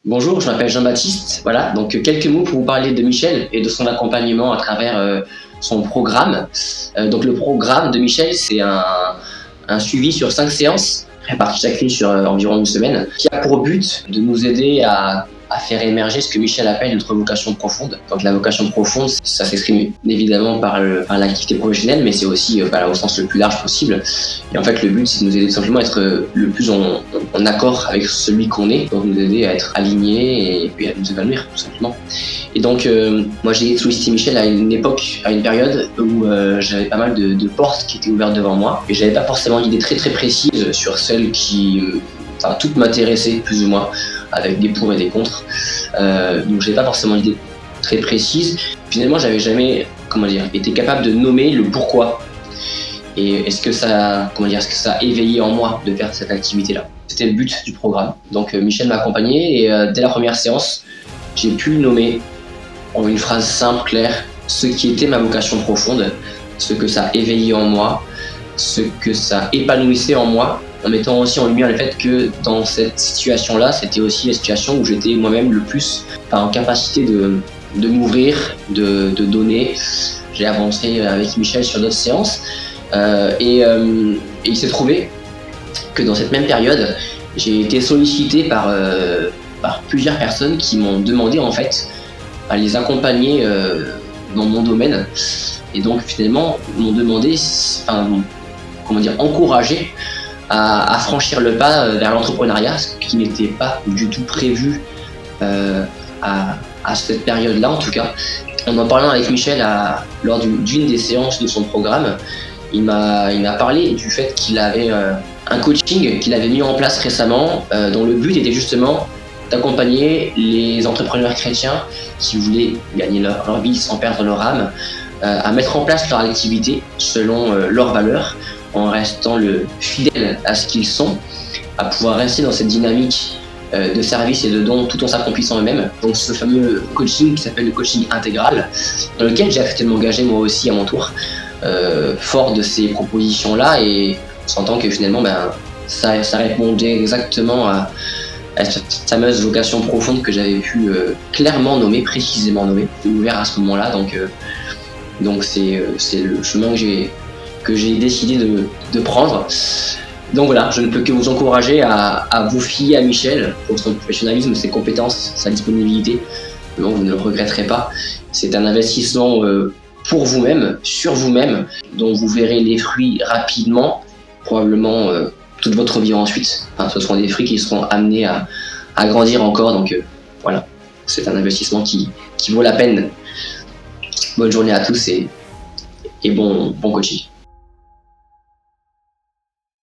Bonjour, je m'appelle Jean-Baptiste. Voilà, donc quelques mots pour vous parler de Michel et de son accompagnement à travers son programme. Donc le programme de Michel, c'est un suivi sur 5 séances, réparties chacune sur environ une semaine, qui a pour but de nous aider à faire émerger ce que Michel appelle notre vocation profonde. Donc la vocation profonde, ça s'exprime évidemment par l'activité professionnelle, mais c'est aussi au sens le plus large possible. Et en fait, le but, c'est de nous aider simplement à être le plus en accord avec celui qu'on est, donc nous aider à être alignés et puis à nous épanouir, tout simplement. Et donc, moi, j'ai sollicité Michel à une époque, à une période où j'avais pas mal de portes qui étaient ouvertes devant moi, et j'avais pas forcément d'idées très très précises sur celles qui, toutes m'intéressaient plus ou moins, avec des pour et des contre. Donc, j'avais pas forcément d'idées très précises. Finalement, j'avais jamais, été capable de nommer le pourquoi. Et est-ce que ça a éveillé en moi de faire cette activité-là? C'était le but du programme. Donc Michel m'a accompagné et dès la première séance, j'ai pu nommer en une phrase simple, claire, ce qui était ma vocation profonde, ce que ça a éveillé en moi, ce que ça épanouissait en moi, en mettant aussi en lumière le fait que dans cette situation-là, c'était aussi la situation où j'étais moi-même le plus en capacité de m'ouvrir, de donner. J'ai avancé avec Michel sur d'autres séances. Et il s'est trouvé que dans cette même période, j'ai été sollicité par plusieurs personnes qui m'ont demandé en fait à les accompagner dans mon domaine, et donc finalement m'ont demandé, encouragé à franchir le pas vers l'entrepreneuriat, ce qui n'était pas du tout prévu à cette période-là en tout cas. En parlant avec Michel lors d'une des séances de son programme, il m'a parlé du fait qu'il avait un coaching qu'il avait mis en place récemment, dont le but était justement d'accompagner les entrepreneurs chrétiens qui voulaient gagner leur vie sans perdre leur âme, à mettre en place leur activité selon leurs valeurs, en restant fidèles à ce qu'ils sont, à pouvoir rester dans cette dynamique de service et de don tout en s'accomplissant eux-mêmes. Donc ce fameux coaching qui s'appelle le coaching intégral, dans lequel j'ai accepté de m'engager moi aussi à mon tour, fort de ces propositions-là, et sentant que finalement ça répondait exactement à cette fameuse vocation profonde que j'avais pu clairement nommer, précisément nommer, ouvert à ce moment-là. Donc c'est le chemin que j'ai décidé de prendre. Donc voilà, je ne peux que vous encourager à vous fier à Michel pour son professionnalisme, ses compétences, sa disponibilité. Donc vous ne le regretterez pas. C'est un investissement pour vous-même, sur vous-même, dont vous verrez les fruits rapidement, probablement toute votre vie ensuite. Ce seront des fruits qui seront amenés à grandir encore. Donc voilà, c'est un investissement qui vaut la peine. Bonne journée à tous et bon coaching.